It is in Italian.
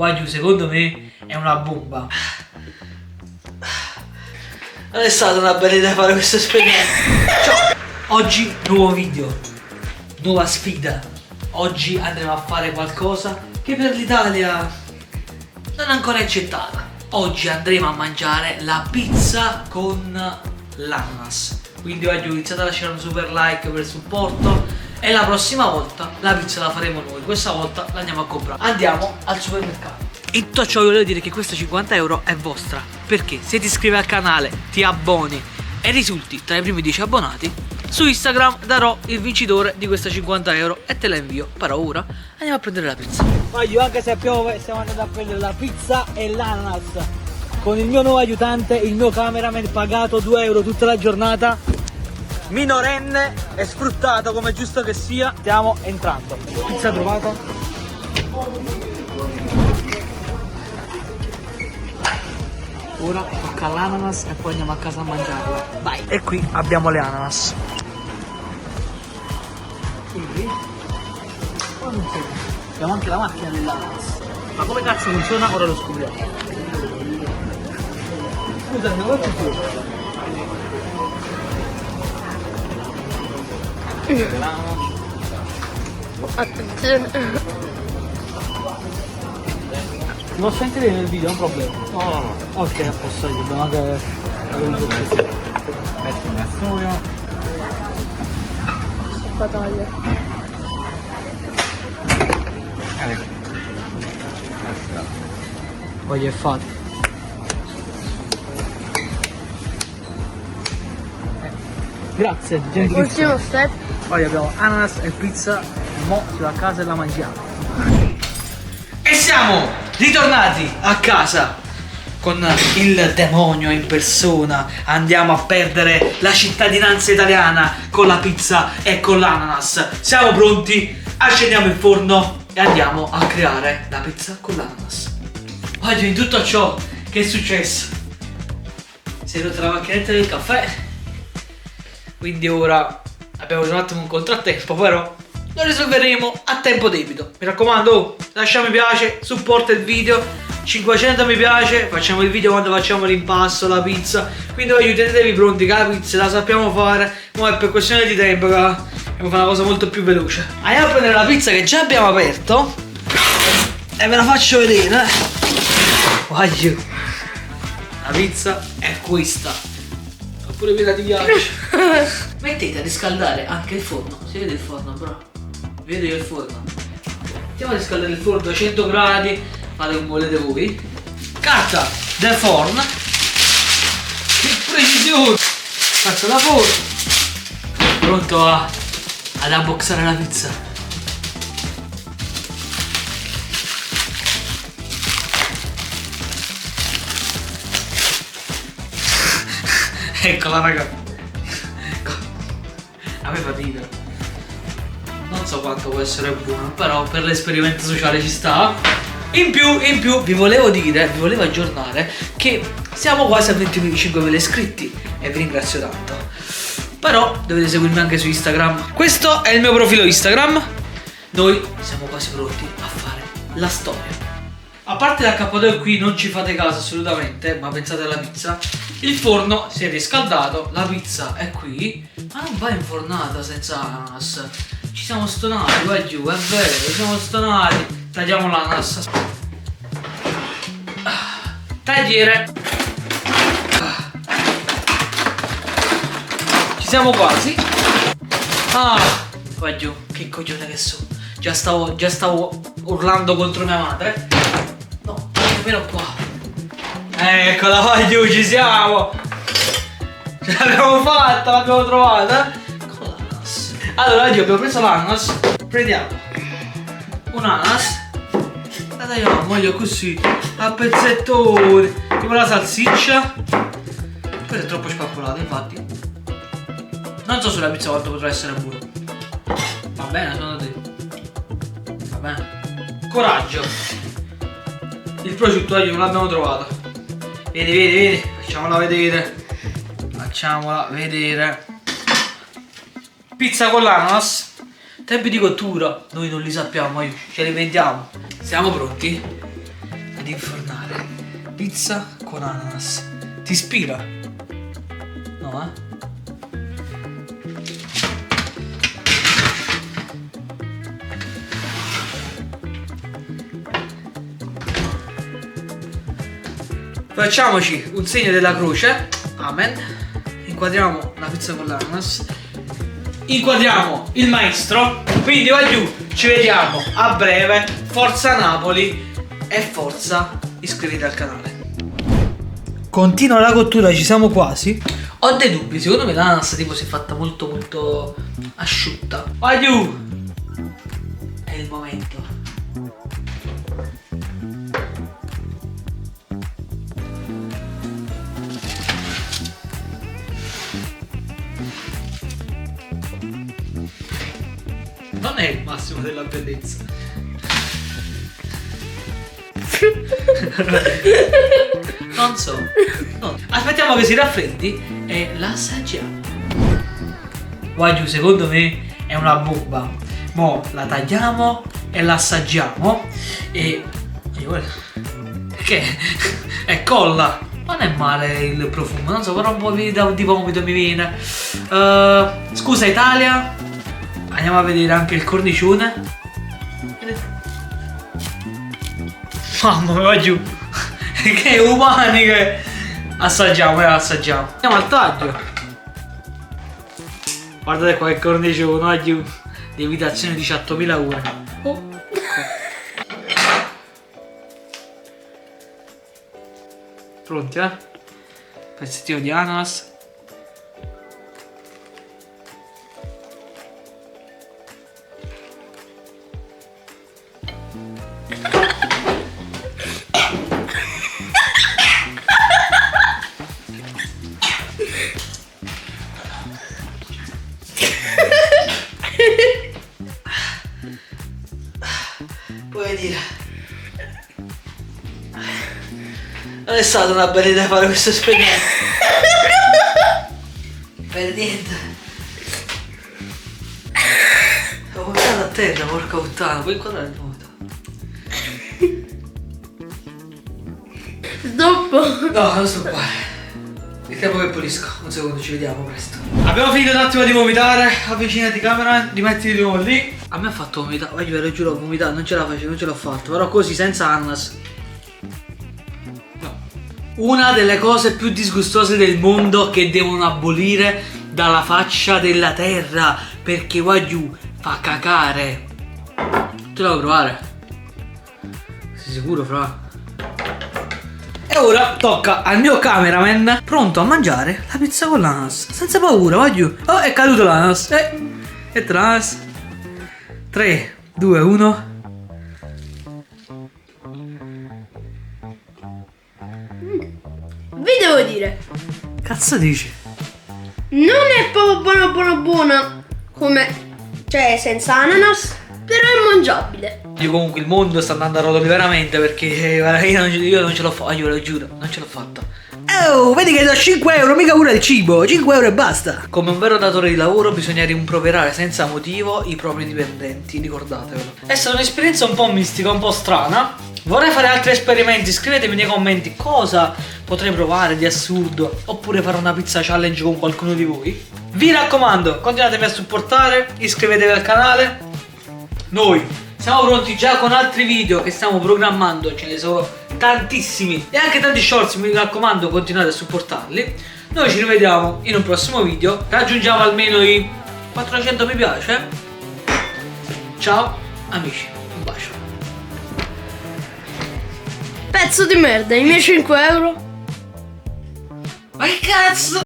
Guagliù, secondo me è una bomba. Non è stata una bella idea fare questo esperimento. Ciao. Oggi nuovo video, nuova sfida. Oggi andremo a fare qualcosa che per l'Italia non è ancora accettata. Oggi andremo a mangiare la pizza con l'ananas. Quindi oggi ho iniziato a lasciare un super like per il supporto. E la prossima volta la pizza la faremo noi. Questa volta la andiamo a comprare. Andiamo al supermercato. In tutto ciò voglio dire che questa 50 euro è vostra. Perché se ti iscrivi al canale, ti abboni e risulti tra i primi 10 abbonati, su Instagram darò il vincitore di questa 50 euro e te la invio. Però ora andiamo a prendere la pizza. Voglio, anche se piove, stiamo andando a prendere la pizza e l'ananas con il mio nuovo aiutante, il mio cameraman, pagato 2 euro tutta la giornata, minorenne e sfruttato come giusto che sia. Stiamo entrando. Pizza trovata. Ora tocca l'ananas e poi andiamo a casa a mangiarla. Vai. E qui abbiamo le ananas. Abbiamo anche la macchina dell'ananas. Ma come cazzo funziona? Ora lo scopriamo. Scusami, ma cosa più? Attenzione. Ti posso anche vedere nel video, non problema. No. Ok, a posto, dobbiamo anche. Metti in studio. Battaglia. Voglio è fatto. Grazie, gentilissimo. Ultimo step. Poi abbiamo ananas e pizza. Mo si va a casa e la mangiamo. E siamo ritornati a casa con il demonio in persona. Andiamo a perdere la cittadinanza italiana con la pizza e con l'ananas. Siamo pronti? Accendiamo il forno e andiamo a creare la pizza con l'ananas. Oggi in tutto ciò che è successo, si è rotta la macchinetta del caffè, quindi ora abbiamo un attimo un contrattempo, però lo risolveremo a tempo debito. Mi raccomando, lascia mi piace, supporta il video, 500 mi piace, facciamo il video quando facciamo l'impasto, la pizza. Quindi aiutatevi pronti che la pizza la sappiamo fare, ma è per questione di tempo che dobbiamo fare una cosa molto più veloce. Andiamo a prendere la pizza che già abbiamo aperto e ve la faccio vedere. Voglio. La pizza è questa. Oppure quella di ghiaccio. Mettete a riscaldare anche il forno. Si vede il forno, bro? Vedi il forno? Mettiamo a riscaldare il forno a 100 gradi. Fate come volete voi. Carta del forno. Che precisione! Carta da forno. Pronto ad unboxare la pizza. Eccola raga. A me fa ridere. Non so quanto può essere buono, però per l'esperimento sociale ci sta. In più vi volevo dire, vi volevo aggiornare che siamo quasi a 25.000 iscritti e vi ringrazio tanto. Però dovete seguirmi anche su Instagram. Questo è il mio profilo Instagram. Noi siamo quasi pronti a fare la storia. A parte l'accappatoio qui non ci fate caso assolutamente, ma pensate alla pizza. Il forno si è riscaldato, la pizza è qui, ma non va infornata senza ananas. Ci siamo stonati, qua giù, è vero, ci siamo stonati. Tagliamo l'ananas. Tagliere. Ci siamo quasi. Qua giù, che coglione che sono. Già stavo urlando contro mia madre. No, nemmeno qua. Eccola, qua giù, ci siamo. Ce l'abbiamo fatta, l'abbiamo trovata. Con l'ananas. Allora, oggi abbiamo preso l'ananas. Prendiamo un ananas. La tagliamo io così, a pezzettoni, tipo la salsiccia. Questo è troppo spappolato, infatti. Non so sulla pizza quanto potrà essere buono. Va bene, secondo te? Va bene. Coraggio. Il prosciutto oggi non l'abbiamo trovato. Vedi, facciamola vedere. Facciamola vedere. Pizza con l'ananas. Tempi di cottura noi non li sappiamo, ce li inventiamo. Siamo pronti? ad infornare. Pizza con ananas. Ti ispira? No, eh? Facciamoci un segno della croce. Amen. Inquadriamo la pizza con l'ananas. Inquadriamo il maestro. Quindi va giù. Ci vediamo a breve. Forza Napoli e forza iscriviti al canale. Continua la cottura, ci siamo quasi. Ho dei dubbi, secondo me l'ananas tipo si è fatta molto asciutta. Va giù. È il momento. Non è il massimo della bellezza. Non so. No. Aspettiamo che si raffreddi e la assaggiamo. Qua giù, secondo me è una bomba. Mo la tagliamo e la assaggiamo. E che è colla. Non è male il profumo, non so, però un po' di vomito mi viene. Scusa Italia. Andiamo a vedere anche il cornicione. Mamma mia, va giù. Che umani che... Assaggiamo, assaggiamo. Andiamo al taglio. Guardate qua che cornicione, va giù. Lievitazione 18.000 ore. Oh. Pronti, eh? Pezzettino di ananas. Puoi dire, non è stata una bella idea fare questo esperimento. Per niente. Ho buttato a terra, porca puttana. Puoi inquadrare il vomito? Stop. No, non sto qua. Il tempo che pulisco. Un secondo, ci vediamo presto. Abbiamo finito un attimo di vomitare. Avvicinati camera, rimettiti di nuovo lì. A me ha fatto vomitare, io ve lo giuro, ho vomitato, non ce la facevo, non ce l'ho fatto. Però così, senza ananas. No. Una delle cose più disgustose del mondo che devono abolire dalla faccia della terra. Perché qua giù fa cacare. Ce la vuoi provare? Sei sicuro, fra? E ora tocca al mio cameraman, pronto a mangiare la pizza con l'ananas. Senza paura, va giù. Oh, è caduto l'ananas. E l'ananas. 3, 2, 1. Vi devo dire, Cazzo dici? non è proprio buona come, cioè senza ananas, però è mangiabile. Io comunque il mondo sta andando a rotoli veramente perché guarda, io non ce l'ho fatta, io ve lo giuro, non ce l'ho fatta. Oh, vedi che do 5 euro, mica pure il cibo, 5 euro e basta. Come un vero datore di lavoro bisogna rimproverare senza motivo i propri dipendenti, ricordatevelo. È stata un'esperienza un po' mistica, un po' strana. Vorrei fare altri esperimenti, scrivetemi nei commenti cosa potrei provare di assurdo, oppure fare una pizza challenge con qualcuno di voi. Vi raccomando, continuatemi a supportare, iscrivetevi al canale. Noi siamo pronti già con altri video che stiamo programmando, ce ne sono tantissimi e anche tanti shorts, mi raccomando continuate a supportarli. Noi ci rivediamo in un prossimo video, raggiungiamo almeno i 400 mi piace. Ciao amici, un bacio. Pezzo di merda, i miei 5 euro. Ma che cazzo?